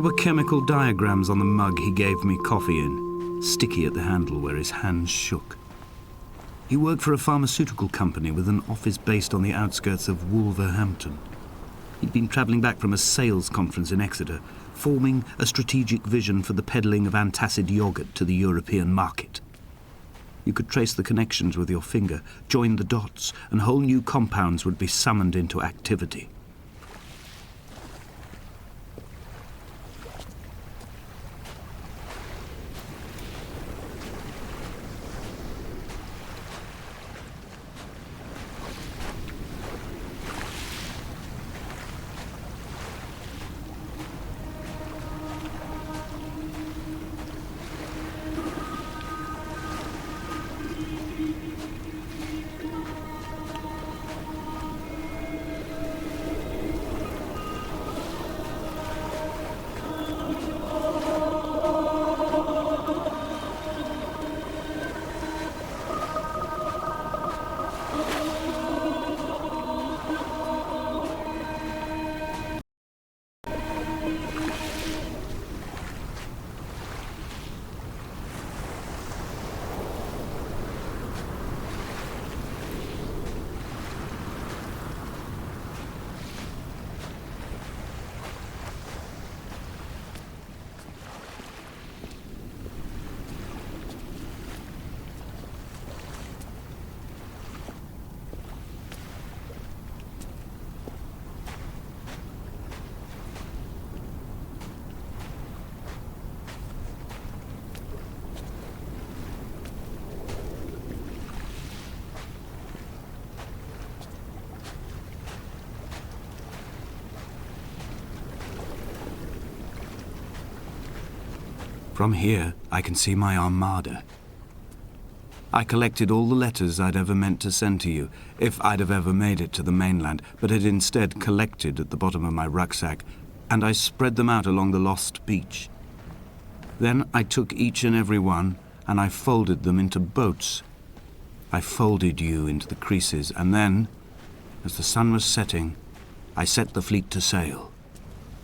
There were chemical diagrams on the mug he gave me coffee in, sticky at the handle where his hands shook. He worked for a pharmaceutical company with an office based on the outskirts of Wolverhampton. He'd been travelling back from a sales conference in Exeter, forming a strategic vision for the peddling of antacid yogurt to the European market. You could trace the connections with your finger, join the dots, and whole new compounds would be summoned into activity. From here, I can see my armada. I collected all the letters I'd ever meant to send to you, if I'd have ever made it to the mainland, but had instead collected at the bottom of my rucksack, and I spread them out along the lost beach. Then I took each and every one, and I folded them into boats. I folded you into the creases, and then, as the sun was setting, I set the fleet to sail.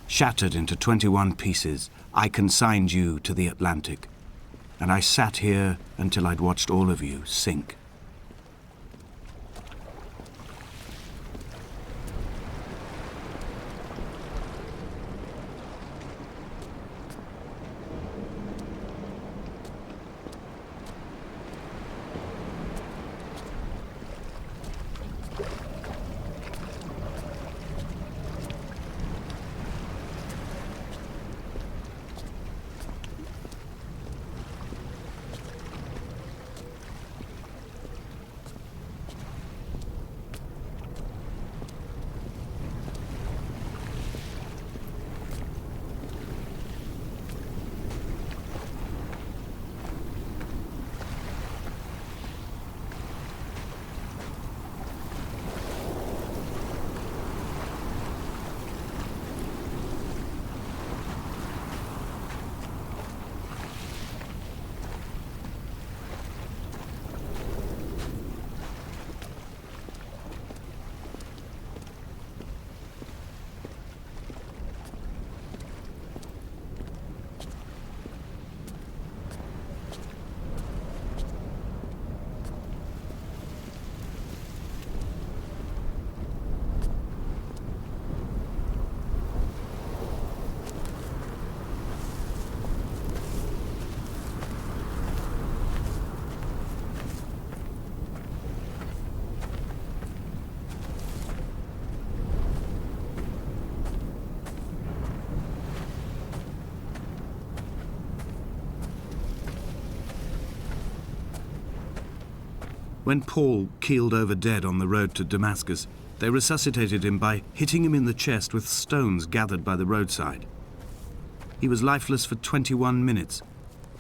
Shattered into 21 pieces, I consigned you to the Atlantic, and I sat here until I'd watched all of you sink. When Paul keeled over dead on the road to Damascus, they resuscitated him by hitting him in the chest with stones gathered by the roadside. He was lifeless for 21 minutes,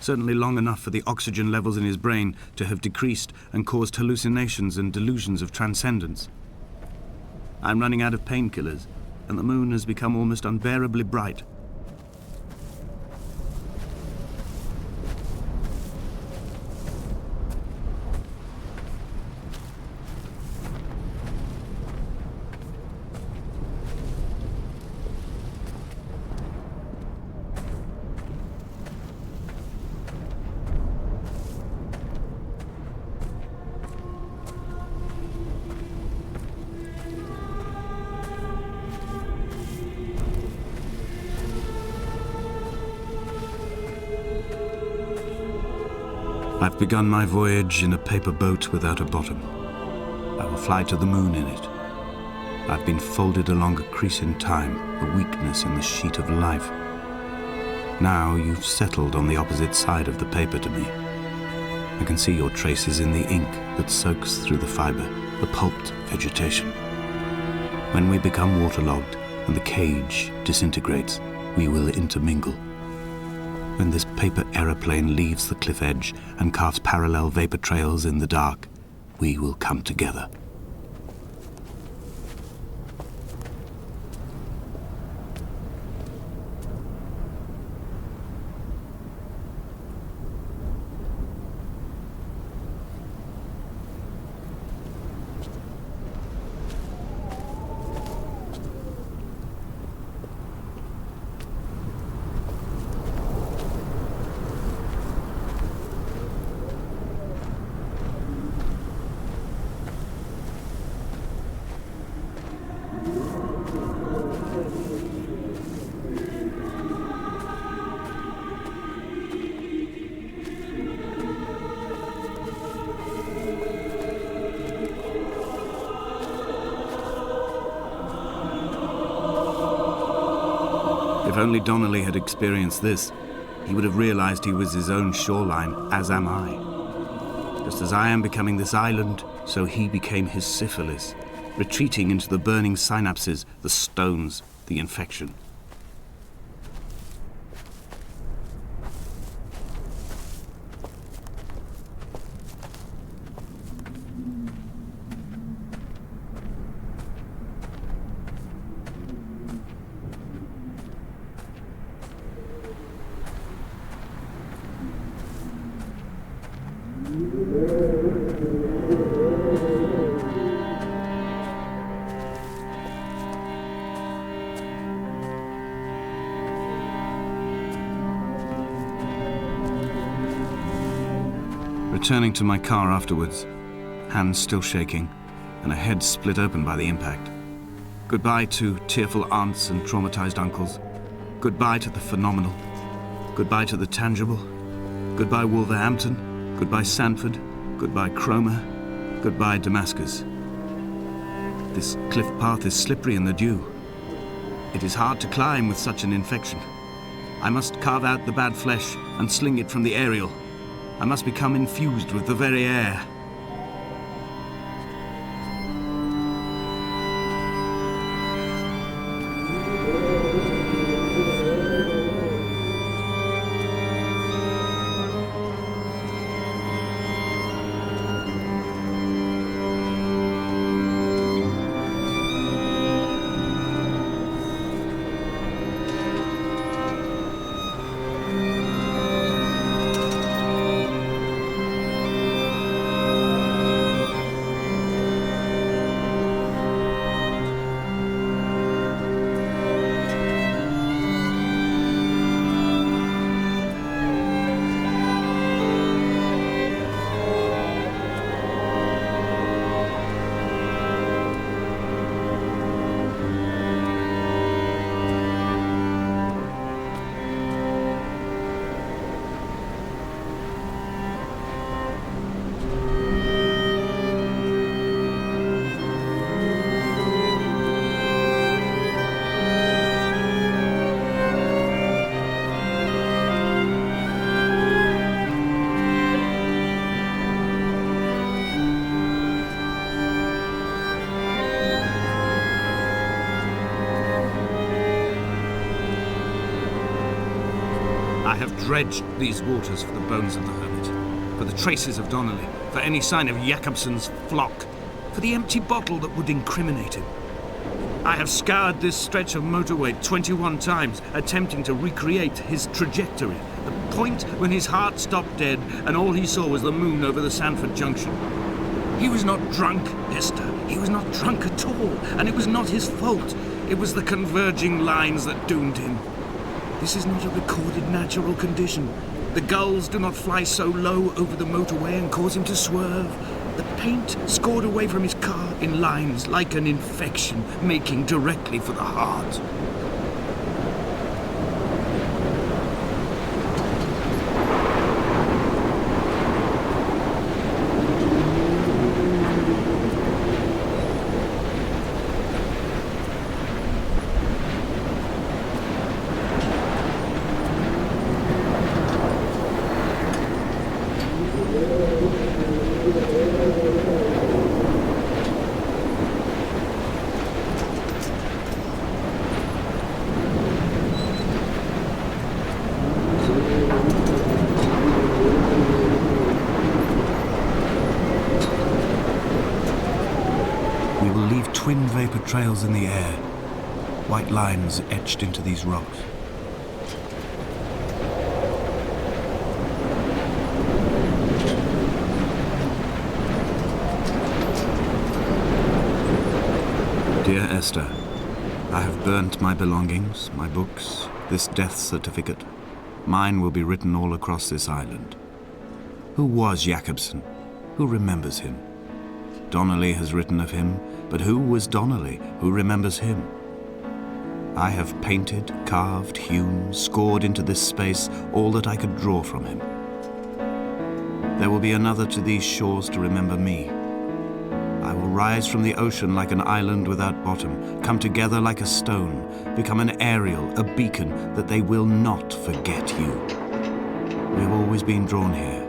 certainly long enough for the oxygen levels in his brain to have decreased and caused hallucinations and delusions of transcendence. I'm running out of painkillers, and the moon has become almost unbearably bright. I've begun my voyage in a paper boat without a bottom. I will fly to the moon in it. I've been folded along a crease in time, a weakness in the sheet of life. Now you've settled on the opposite side of the paper to me. I can see your traces in the ink that soaks through the fiber, the pulped vegetation. When we become waterlogged and the cage disintegrates, we will intermingle. When this paper aeroplane leaves the cliff edge and carves parallel vapor trails in the dark, we will come together. If only Donnelly had experienced this, he would have realized he was his own shoreline, as am I. Just as I am becoming this island, so he became his syphilis, retreating into the burning synapses, the stones, the infection. Returning to my car afterwards, hands still shaking, and a head split open by the impact. Goodbye to tearful aunts and traumatized uncles. Goodbye to the phenomenal. Goodbye to the tangible. Goodbye Wolverhampton. Goodbye Sanford. Goodbye Cromer. Goodbye Damascus. This cliff path is slippery in the dew. It is hard to climb with such an infection. I must carve out the bad flesh and sling it from the aerial. I must become infused with the very air. I have dredged these waters for the bones of the hermit, for the traces of Donnelly, for any sign of Jakobsen's flock, for the empty bottle that would incriminate him. I have scoured this stretch of motorway 21 times, attempting to recreate his trajectory, the point when his heart stopped dead and all he saw was the moon over the Sanford Junction. He was not drunk, Esther. He was not drunk at all, and it was not his fault. It was the converging lines that doomed him. This is not a recorded natural condition. The gulls do not fly so low over the motorway and cause him to swerve. The paint scored away from his car in lines like an infection, making directly for the heart. We will leave twin vapor trails in the air, white lines etched into these rocks. Dear Esther, I have burnt my belongings, my books, this death certificate. Mine will be written all across this island. Who was Jakobsen? Who remembers him? Donnelly has written of him, but who was Donnelly? Who remembers him? I have painted, carved, hewn, scored into this space all that I could draw from him. There will be another to these shores to remember me. I will rise from the ocean like an island without bottom, come together like a stone, become an aerial, a beacon, that they will not forget you. We have always been drawn here.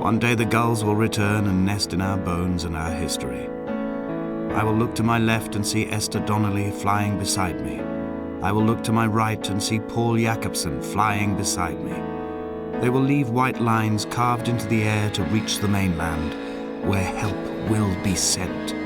One day the gulls will return and nest in our bones and our history. I will look to my left and see Esther Donnelly flying beside me. I will look to my right and see Paul Jakobsen flying beside me. They will leave white lines carved into the air to reach the mainland, where help will be sent.